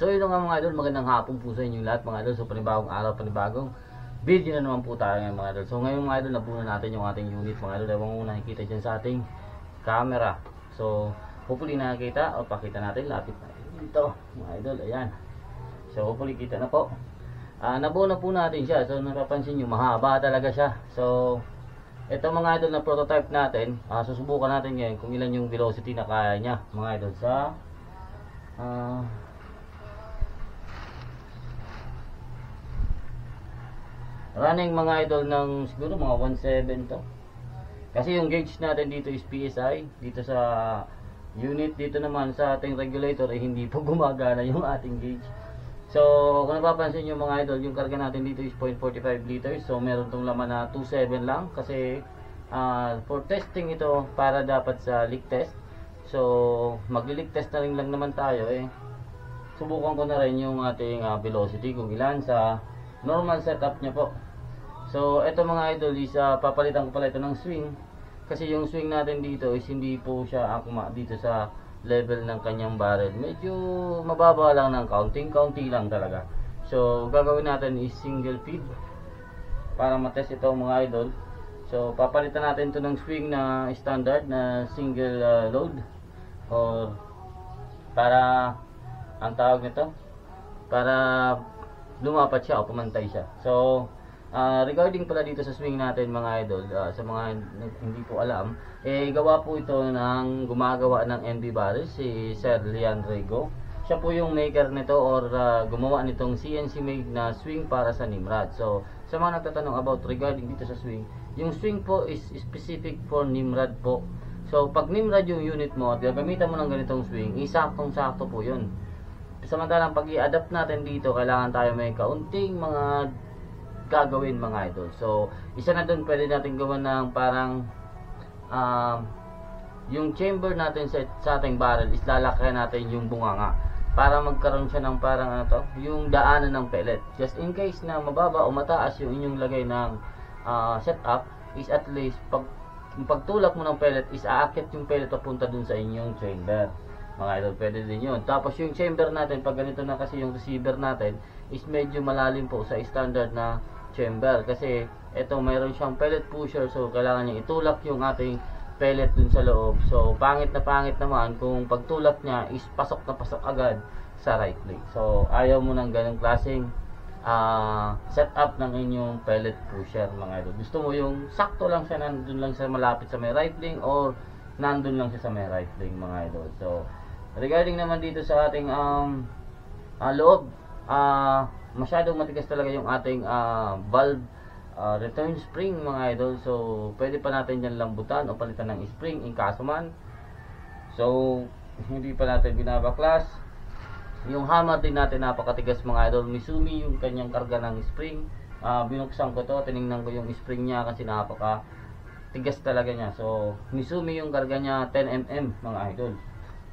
So yun nga mga idol, magandang hapon po sa inyo lahat mga idol. So panibagong araw, panibagong video na naman po tayo ngayon mga idol. So ngayon mga idol, napunan natin yung ating unit mga idol. Ewan ko nakikita dyan sa ating camera. So hopefully nakikita, o pakita natin, lapit na dito mga idol, ayan. So hopefully kita na po. Nabuo na po natin siya. So napapansin nyo, mahaba talaga siya. So ito mga idol na prototype natin, susubukan natin ngayon kung ilan yung velocity na kaya niya mga idol sa running mga idol ng siguro mga 1.7 to. Kasi yung gauge natin dito is PSI. Dito sa unit, dito naman sa ating regulator ay hindi po gumagana yung ating gauge. So kung napapansin nyo mga idol, yung karga natin dito is 0.45 liters. So meron tong laman na 2.7 lang. Kasi for testing ito, para dapat sa leak test. So magli-leak test na rin lang naman tayo eh. Subukan ko na rin yung ating velocity kung ilan sa normal setup niya po. So ito mga idol is papalitan ko pala ito ng swing. Kasi yung swing natin dito is hindi po siya akma dito sa level ng kanyang barrel. Medyo mababa lang ng counting lang talaga. So gagawin natin is single feed para matest ito mga idol. So papalitan natin ito ng swing na standard na single load, or para ang tawag nito, para lumapat siya o pumantay siya. So regarding pala dito sa swing natin mga idol, sa mga hindi po alam, gawa po ito ng gumagawa ng NB barrel, si Sir Lian Rego. Siya po yung maker nito, or gumawa nitong CNC made na swing para sa Nimrod. So sa mga nagtatanong about regarding dito sa swing, yung swing po is specific for Nimrod po. So pag Nimrod yung unit mo at gagamitan mo ng ganitong swing, isaktong-sakto po yun. Samantalang pag i-adapt natin dito, kailangan tayo may kaunting mga gagawin mga idol. So isa na dun, pwede natin gawan ng parang yung chamber natin sa ating barrel is lalakayan natin yung bunganga para magkaroon siya ng parang ano to, yung daanan ng pellet. Just in case na mababa o mataas yung inyong lagay ng setup, is at least pagtulak mo ng pellet is aakit yung pellet papunta dun sa inyong chamber mga idol. Pwede din yun. Tapos yung chamber natin, pag ganito na kasi yung receiver natin, is medyo malalim po sa standard na chamber. Kasi ito mayroon siyang pellet pusher, so kailangan niya itulak yung ating pellet dun sa loob. So pangit naman kung pagtulak niya is pasok na pasok agad sa right leg. So ayaw mo ng ganong klaseng setup ng inyong pellet pusher mga idol. Gusto mo yung sakto lang siya, nandun lang siya malapit sa may right leg, or nandun lang siya sa may right leg mga idol. So regarding naman dito sa ating loob, masyadong matigas talaga yung ating valve return spring mga idol. So pwede pa natin yan lambutan o palitan ng spring in kaso man. So hindi pa natin binabaklas. Yung hammer din natin napakatigas mga idol. Misumi yung kanyang karga ng spring. Binuksan ko to, tiningnan ko yung spring niya kasi napaka tigas talaga niya. So Misumi yung karga niya, 10 mm mga idol.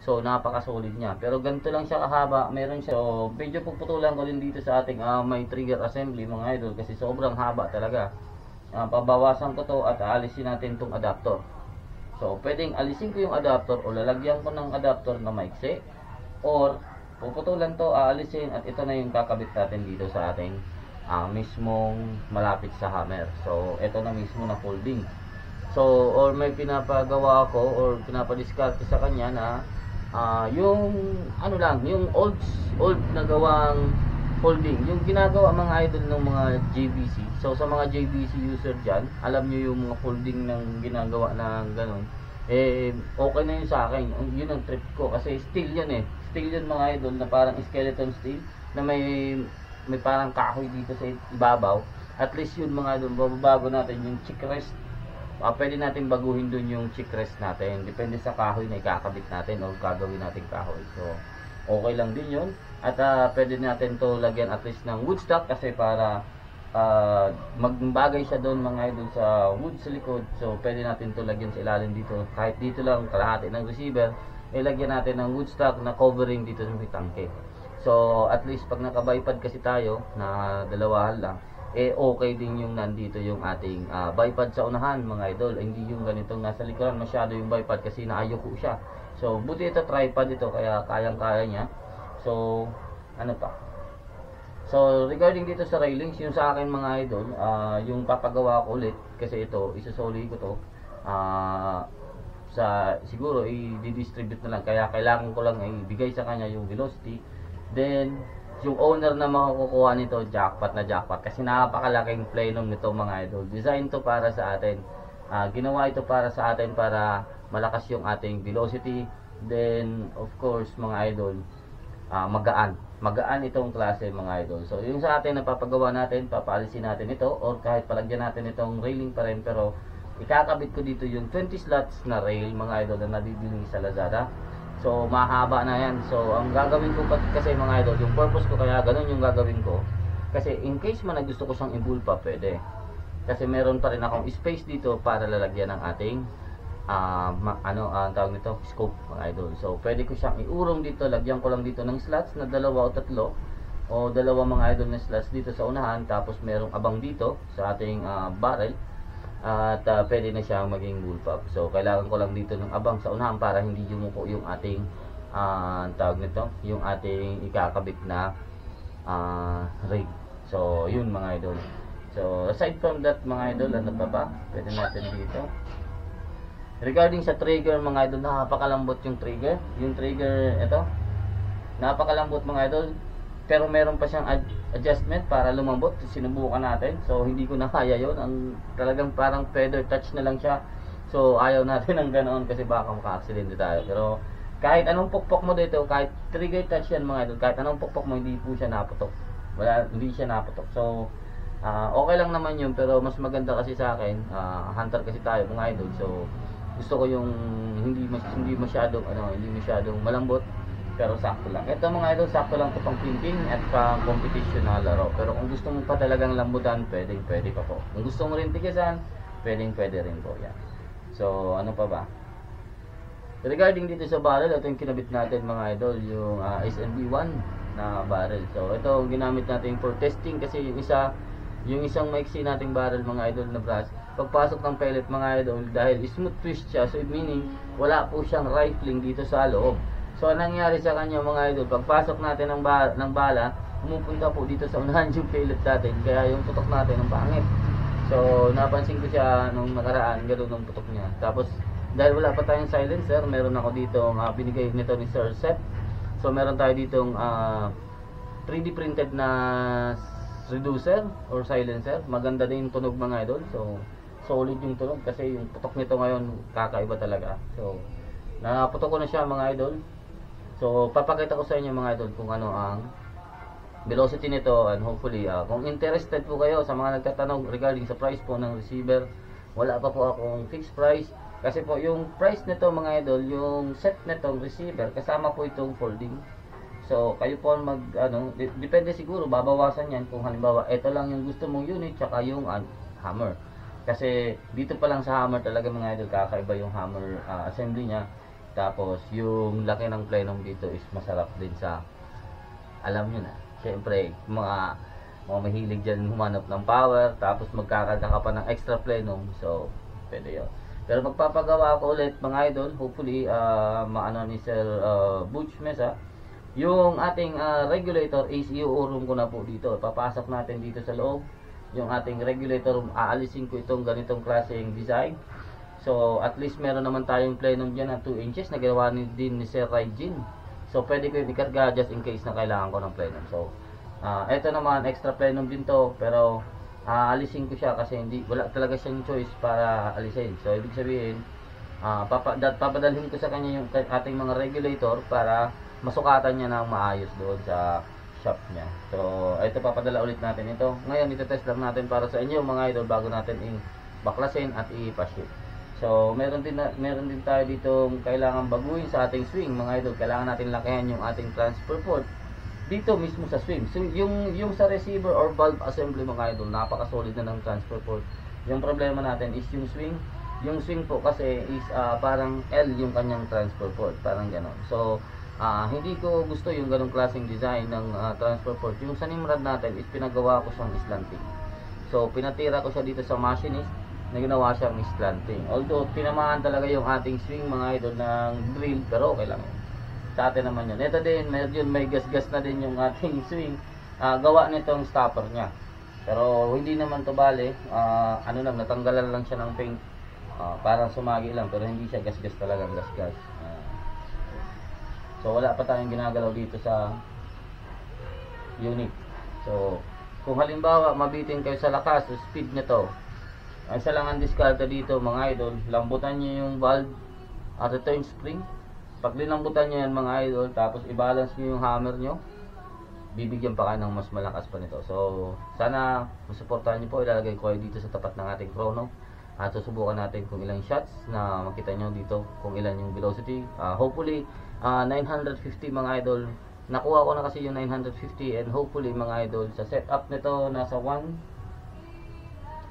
So napaka-solid niya. Pero ganito lang siya kahaba, meron siya. So medyo puputulan ko din dito sa ating may trigger assembly mga idol kasi sobrang haba talaga. Pabawasan ko to at aalisin natin tong adapter. So pwedeng alisin ko yung adapter o lalagyan ko ng adapter na maiksi, or puputulan to, aalisin, at ito na yung kakabit natin dito sa ating mismong malapit sa hammer. So ito na mismo na folding. So or may pinapagawa ako or pinapadiskarte sa kanya na yung ano lang, yung old na gawang folding, yung ginagawa mga idol ng mga JVC. So sa mga JVC user dyan, alam nyo yung mga folding ng ginagawa ng ganun, okay na yun sa akin. Yun ang trip ko kasi steel yun steel yun mga idol, na parang skeleton steel na may parang kahoy dito sa ibabaw. At least yun mga idol, babago natin yung chick rest. Pwede natin baguhin dun yung chick rest natin, depende sa kahoy na ikakabit natin o gagawin natin kahoy. So okay lang din yun. At pwede natin to lagyan at least ng wood stock kasi para magbagay siya doon mga idol sa wood sa likod. So pwede natin to lagyan sa ilalim dito, kahit dito lang kalahati ng receiver, lagyan natin ng wood stock na covering dito sa may tangke. So at least pag naka-bipod kasi tayo na dalawahan lang, okay din yung nandito yung ating bipod sa unahan mga idol. Hindi yung ganitong nasa likuran masyado yung bipod kasi naayoko siya. So buti ito tripod ito kaya kayang-kaya niya. So ano pa. So regarding dito sa railings, yung sa akin mga idol, yung papagawa ko ulit kasi ito isusoli ko to sa siguro i-distribute na lang, kaya kailangan ko lang ibigay sa kanya yung velocity. Then yung owner na makukuha nito, jackpot na jackpot, kasi napakalaking plenum nito mga idol. Design to para sa atin, ginawa ito para sa atin para malakas yung ating velocity. Then of course mga idol, magaan itong klase mga idol. So yung sa atin napapagawa natin, papaalisin natin ito or kahit palagyan natin itong railing pa rin, pero ikakabit ko dito yung 20 slots na rail mga idol na nabibili sa Lazada. So mahaba na yan. So ang gagawin ko kasi mga idol, yung purpose ko kaya ganun yung gagawin ko, kasi in case man gusto ko siyang ibulpa, pwede. Kasi meron pa rin akong space dito para lalagyan ng ating tawag nito, scope mga idol. So pwede ko siyang iurong dito, lagyan ko lang dito ng slots na 2 o 3 o 2 mga idol na slots dito sa unahan, tapos merong abang dito sa ating barrel. At pwede na siyang maging bullpup. So kailangan ko lang dito ng abang sa unahan para hindi yumuko yung ating tawag nito, yung ating ikakabit na rig. So yun mga idol. So aside from that mga idol, ano pa ba pwede natin dito? Regarding sa trigger mga idol, napakalambot yung trigger. Yung trigger ito, napakalambot mga idol, pero meron pa siyang adjustment para lumambot. Sinubukan natin, so hindi ko na kaya yun. Ang talagang parang feather touch na lang siya. So ayaw natin ng ganoon kasi baka maka-accident tayo. Pero kahit anong pukpok mo dito, kahit trigger touch yan mga idol, kahit anong pukpok mo, hindi po siya naputok. Hindi siya naputok. So okay lang naman yun, pero mas maganda kasi sa akin, hunter kasi tayo mga idol. So gusto ko yung hindi masyadong malambot, pero sakto lang. Ito mga idol, sakto lang ito pang painting at pang competition na laro. Pero kung gusto mo pa talagang lambutan, pwede pa po. Kung gusto mo rin tigasan, pwede rin po yan. So ano pa ba? Regarding dito sa barrel, ito yung kinabit natin mga idol, yung SNB1 na barrel. So ito ginamit natin for testing kasi yung isang maiksi nating barrel mga idol na brass, pagpasok ng pellet mga idol, dahil smooth twist siya, so meaning wala po siyang rifling dito sa loob. So anong nangyari sa kanya mga idol, pagpasok natin ng bala, pumupunta po dito sa unahan yung pellet natin, kaya yung putok natin ang pangit. So napansin ko siya nung nakaraan, ganoon ang putok niya. Tapos dahil wala pa tayong silencer, meron ako dito binigay nito ni Sir Seth. So meron tayo ditong 3D printed na reducer or silencer. Maganda din yung tunog mga idol. So solid yung tunog kasi yung putok nito ngayon kakaiba talaga. So naputok ko na siya mga idol. So papakita ko sa inyo mga idol kung ano ang velocity nito, and hopefully kung interested po kayo sa mga nagtatanong regarding sa price po ng receiver, wala pa po akong fixed price kasi po yung price nito mga idol, yung set nitong receiver kasama po itong folding. So kayo po depende siguro, babawasan yan kung halimbawa ito lang yung gusto mong unit tsaka yung hammer. Kasi dito pa lang sa hammer talaga mga idol, kakaiba yung hammer assembly niya. Tapos yung laki ng plenum dito is masarap din sa, alam nyo na, syempre mga mahilig dyan humanap ng power, tapos magkakaroon ka pa ng extra plenum, so pwede yun. Pero magpapagawa ako ulit mga idol, hopefully maano ni Sir Butch Mesa, yung ating regulator is iuurong ko na po dito. Papasok natin dito sa loob yung ating regulator, aalisin ko itong ganitong klaseng design. So at least meron naman tayong plenum dyan na 2 inches na ginawa din ni Sir Raijin. So pwede ko ikarga just in case na kailangan ko ng plenum. So eto naman extra plenum din to, pero alisin ko siya kasi wala talaga siyang choice para alisin. So ibig sabihin papadalhin ko sa kanya yung ating mga regulator para masukatan niya ng maayos doon sa shop niya. So ito, papadala ulit natin ito. Ngayon ito-test lang natin para sa inyo mga idol bago natin baklasin at i-pa-ship. So meron din tayo dito kailangan baguhin sa ating swing mga idol. Kailangan natin lakihan yung ating transfer port dito mismo sa swing. So yung sa receiver or valve assembly mga idol, napaka-solid na ng transfer port. Yung problema natin is yung swing. Yung swing po kasi is parang L yung kanyang transfer port, parang gano'n. So hindi ko gusto yung ganong klaseng design ng transfer port. Yung sa Nimrod natin is pinagawa ko siyang slanting. So pinatira ko siya dito sa machinist na ginawa siyang slanting. Although tinamaan talaga yung ating swing mga idol ng drill, pero okay lang yun. Sa atin naman yun. Ito din, medyo may gas-gas na din yung ating swing. Gawa nitong stopper niya. Pero hindi naman to bale. Ano lang, natanggalan lang siya ng paint. Parang sumagi lang, pero hindi siya gas-gas talagang gas-gas. So wala pa tayong ginagalaw dito sa unit. So kung halimbawa mabitin kayo sa lakas o speed nito, isa lang ang diskarte dito mga idol, lambutan nyo yung valve at return spring. Pag nilambutan nyo yan mga idol, tapos i-balance nyo yung hammer nyo, bibigyan pa kayo ng mas malakas pa nito. So sana masuportahan nyo po. Ilalagay ko kayo dito sa tapat ng ating chrono at susubukan natin kung ilang shots na makita nyo dito, kung ilan yung velocity. Hopefully 950 mga idol. Nakuha ko na kasi yung 950, and hopefully mga idol sa setup nito nasa 1,000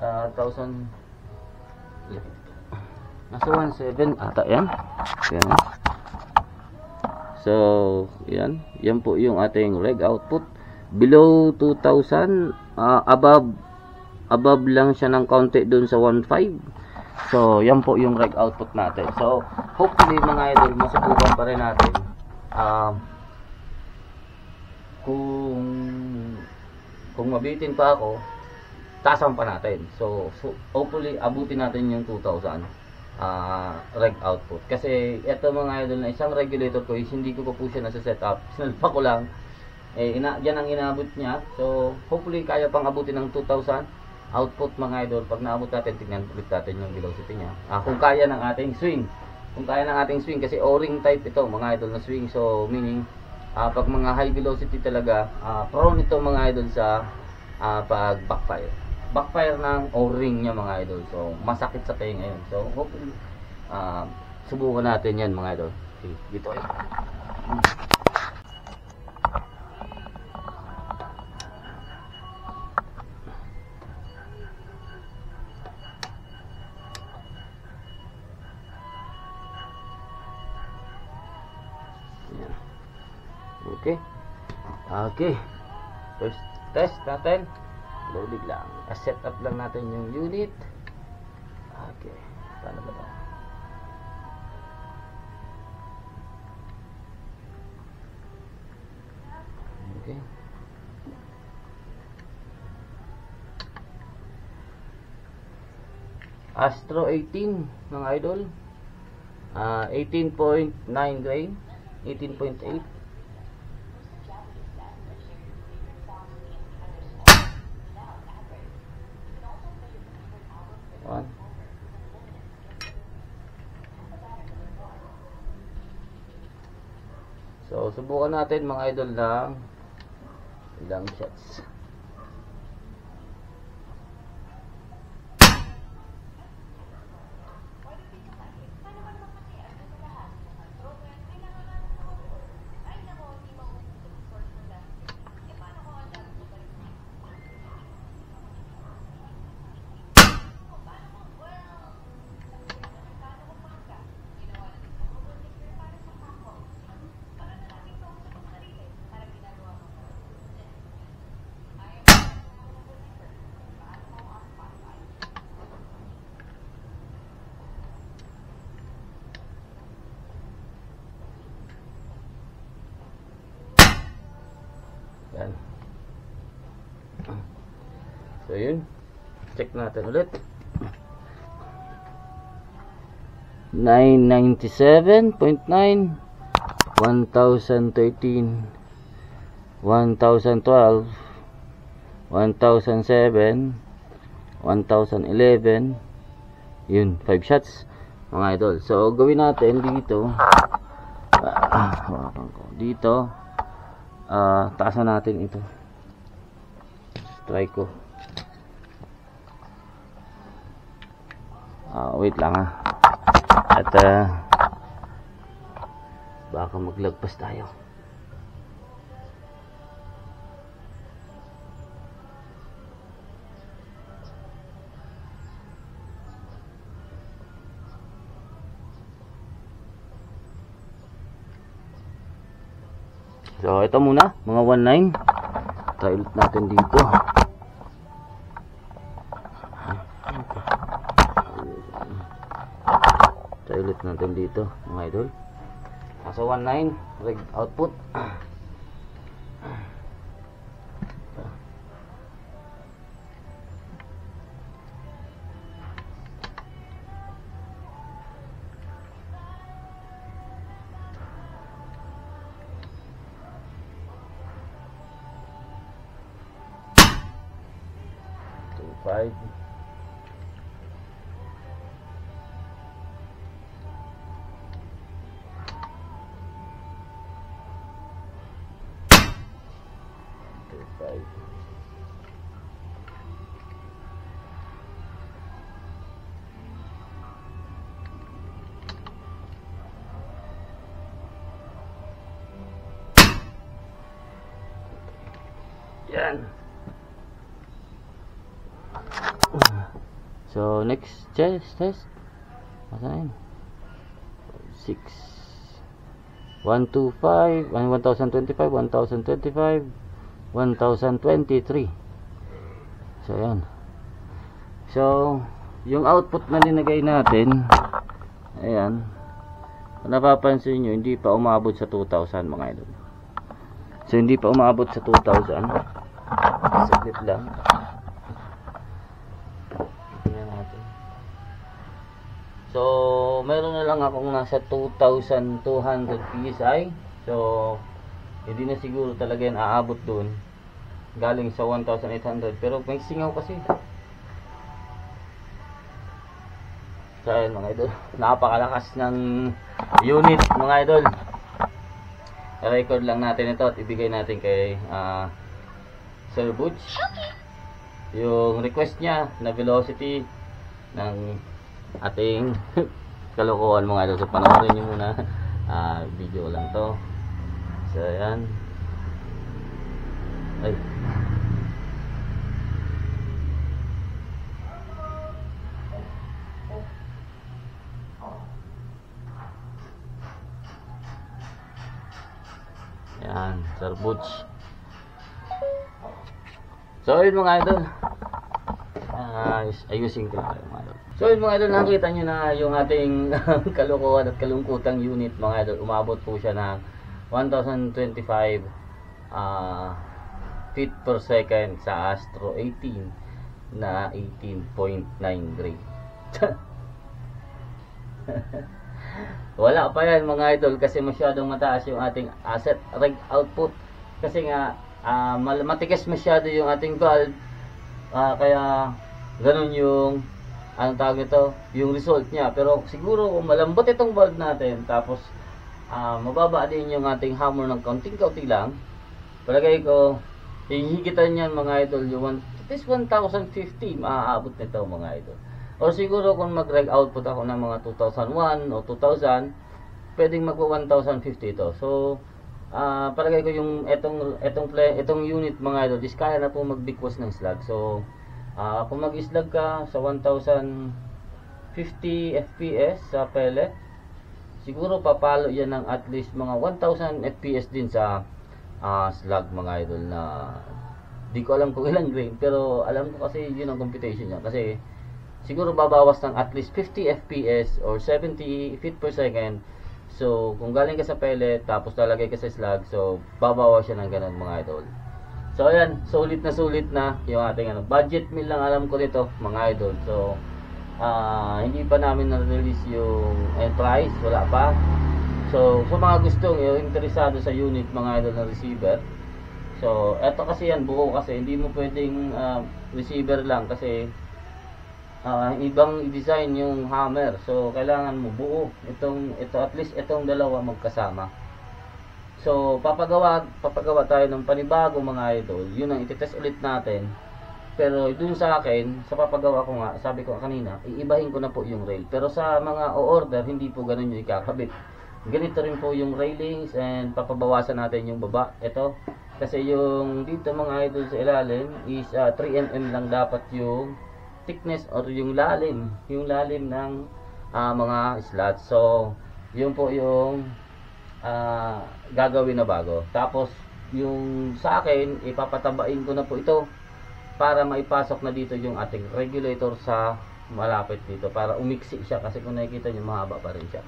nasa 1,700 ata yan. Yan. So yan po yung ating reg output. Below 2,000, above lang siya ng kaunti dun sa 1,500. So yan po yung reg output natin. So hopefully mga idol, masubukan pa rin natin kung mabitin pa ako, tasan pa natin. So hopefully abutin natin yung 2,000 reg output. Kasi ito mga idol, na isang regulator ko is hindi ko pa po siya nasa setup, sinalpa ko lang, dyan ang inabot niya. So hopefully kaya pang abutin ng 2,000 output mga idol. Pag naabot natin, tingnan ulit natin yung velocity niya, kung kaya ng ating swing. Kung kaya ng ating swing, kasi o-ring type ito mga idol na swing. So meaning pag mga high velocity talaga, prone ito mga idol sa pag backfire ng o-ring niya mga idol. So masakit sa tenga yun. So hopefully subukan natin yan mga idol. Okay, dito ay okay, first test natin, loading lang, set up lang natin yung unit. Okay, paano ba ito? Okay, Astro 18 mga idol, 18.9 grain, 18.8. So subukan natin mga idol ng ilang shots. Yan. So yun, check natin ulit. 997.9, 1013, 1012, 1007, 1011. Yun, 5 shots mga idol. So gawin natin dito, dito taasan natin ito, strike ko. Wait lang at baka maglagpas tayo. So ito muna mga 19. Try ulit natin dito. Try ulit natin dito mga idol. Nasa 1.9 reg output. Five. Yan. So next test. Asan? 6 125 1025 1025 1023. So yan. So yung output na linagay natin, ayan, kung napapansin nyo, hindi pa umabot sa 2,000 mga idol. So hindi pa umabot sa 2,000. Saglit lang. So, meron na lang akong nasa 2,200 PSI. So, hindi na siguro talaga yan aabot dun. Galing sa 1,800. Pero may singaw kasi. So, ayun mga idol. Napakalakas ng unit mga idol. I-record lang natin ito at ibigay natin kay Sir Butch. Yung request niya na velocity ng ating kalokohan mga idol. So panoorin nyo muna, video lang to. So ayan. Ay, ayan, Sir Butch. So ayun mga idol, ayusin ko lang kayo mga idol. So yun mga idol, nakita nyo na yung ating kalokohan at kalungkutang unit mga idol. Umabot po siya ng 1025 feet per second sa Astro 18 na 18.9 grade. Wala pa yan mga idol kasi masyadong mataas yung ating asset reg output. Kasi nga matigas masyado yung ating valve, kaya ganun yung anong tawag ito, yung result niya. Pero siguro kung malambot itong valve natin, tapos mababa din yung ating hammer ng kaunting-kaunti lang, palagay ko hihigitan yan mga idol, yung at least 1,050 maaabot nito mga idol. O siguro kung mag-reg output ako ng mga 2001 o 2000, pwedeng magwa 1,050 ito. So palagay ko yung itong unit mga idol is kaya na po magbikwas ng slug. So kung mag-slug ka sa 1050 FPS sa pellet, siguro papalo yan ng at least mga 1000 FPS din sa slug mga idol, na di ko alam kung ilang grain, pero alam ko kasi yun ang computation niya. Kasi siguro babawas ng at least 50 FPS or 70 feet per second. So kung galing ka sa pellet tapos lalagay ka sa slug, so babawas siya ng ganun mga idol. So ayan, sulit na yung ating budget meal lang alam ko nito mga idol. So hindi pa namin na-release yung price, wala pa. So sa mga gustong interesado sa unit mga idol na receiver, so eto kasi yan buo, kasi hindi mo pwedeng receiver lang kasi ibang design yung hammer. So kailangan mo buo ito at least itong dalawa magkasama. So papagawa tayo ng panibago mga idol. Yun ang itetest ulit natin. Pero dun sa akin, sa papagawa ko nga, sabi ko kanina, iibahin ko na po yung rail. Pero sa mga o-order, hindi po ganun yung ikakabit. Ganito rin po yung railings, and papabawasan natin yung baba. Ito, kasi yung dito mga idol sa ilalim is 3mm lang dapat yung thickness or yung lalim ng mga slots. So yun po yung gagawin na bago. Tapos yung sa akin, ipapatabain ko na po ito para maipasok na dito yung ating regulator sa malapit dito, para umiksi siya, kasi kung nakikita nyo mahaba pa rin siya.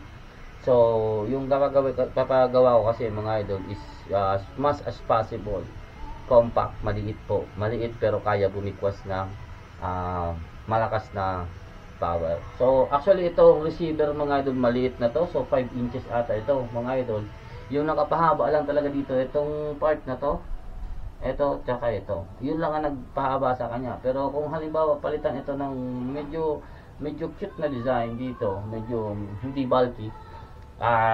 So, yung papagawa ko kasi mga idol is as much as possible compact, maliit po. Maliit pero kaya bumikwas ng malakas na power. So, actually ito receiver mga idol, maliit na to. So, 5 inches ata ito mga idol. Yung nakapahaba lang talaga dito, itong part na to. Ito, tsaka ito. Yun lang ang nagpahaba sa kanya. Pero kung halimbawa palitan ito ng medyo cute na design dito, medyo hindi bulky,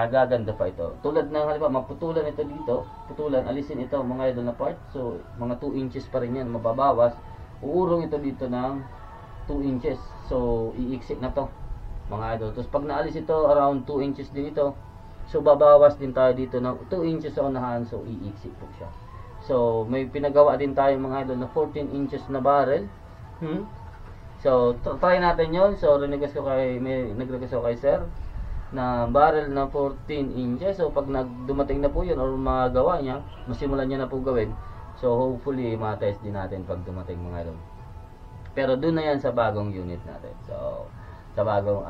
gaganda pa ito. Tulad ng halimbawa, maputulan ito dito, alisin ito mga idol na part. So, mga 2 inches pa rin yan, mababawas. Uurong ito dito ng 2 inches. So, iiksik na to mga idol. Tapos, pag naalis ito, around 2 inches din ito. So, babawas din tayo dito ng 2 inches sa unahan. So, iiksik po siya. So, may pinagawa din tayo mga idol na 14 inches na barrel. So, try natin yon. So, nag-request ko kay sir na barrel na 14 inches. So, pag dumating na po yun or magawa niya, masimulan niya na po gawin. So, hopefully, ma-test din natin pag dumating mga idol. Pero doon na yan sa bagong unit natin. So, sa bagong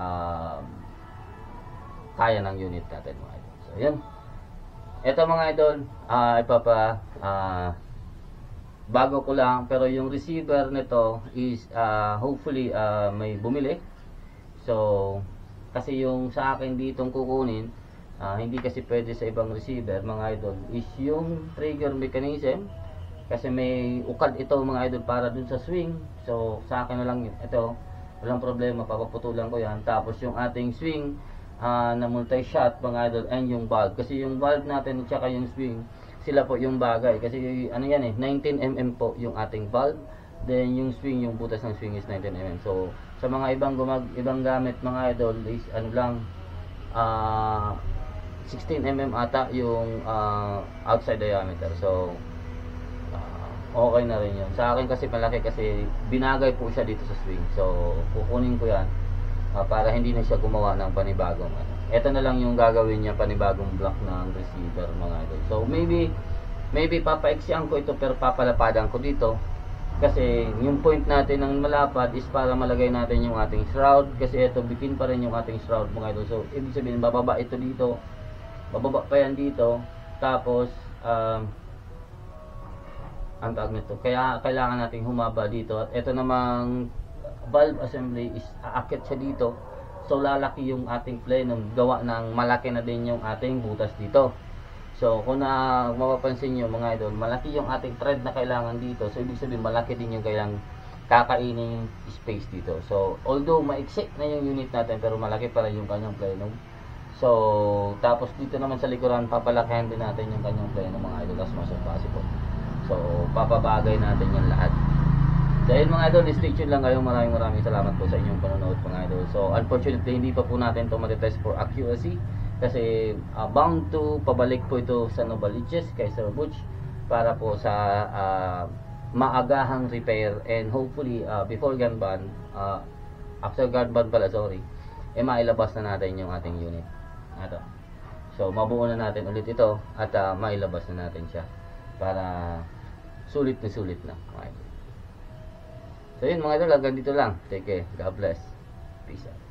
kaya ng unit natin mga idol. So, yun. Ito mga idol, bago ko lang, pero yung receiver nito is hopefully may bumili. So, kasi yung sa akin ditong kukunin, hindi kasi pwede sa ibang receiver mga idol, is yung trigger mechanism. Kasi may ukad ito mga idol para dun sa swing. So, sa akin na lang ito, walang problema, papaputulan ko yan. Tapos yung ating swing na multi-shot mga idol, and yung valve. Kasi yung valve natin at saka yung swing, sila po yung bagay. Kasi ano yan 19mm po yung ating valve. Then yung swing, yung butas ng swing is 19mm. So, sa mga ibang gamit mga idol is ano lang 16mm ata yung outside diameter. So, okay na rin yun. Sa akin kasi malaki kasi binagay po siya dito sa swing. So, kukunin ko yan para hindi na siya gumawa ng panibagong Ito na lang yung gagawin niya, panibagong block ng receiver mga idol. So, maybe papaiksian ko ito pero papalapadan ko dito. Kasi yung point natin ng malapad is para malagay natin yung ating shroud. Kasi ito, bitin pa rin yung ating shroud mga idol. So, ibig sabihin, bababa ito dito. Bababa pa yan dito. Tapos, ang tawag nito, kaya kailangan nating humaba dito. At ito namang valve assembly is aakit siya dito. So, lalaki yung ating plenum. Gawa ng malaki na din yung ating butas dito. So, kung mapapansin nyo mga idol, malaki yung ating thread na kailangan dito. So, ibig sabihin, malaki din yung kailang kakainin space dito. So, although maiksi na yung unit natin, pero malaki pa rin yung kanyang plenum. So, tapos dito naman sa likuran, papalakihan din natin yung kanyang plenum mga idol as much as possible. So, papabagay natin yung lahat. So, yun mga idol, stay tuned lang kayo. Maraming salamat po sa inyong panonood mga idol. So, unfortunately, hindi pa po natin ito matitest for accuracy. Kasi bound to pabalik po ito sa Novaliches kay Sir Butch para po sa maagahang repair and hopefully before gun ban, after gun ban pala sorry, mailabas na natin yung ating unit. Ito. So mabuo na natin ulit ito at mailabas na natin siya para sulit na. Okay. So yun mga idol, hanggang dito lang. Take care. God bless. Peace out.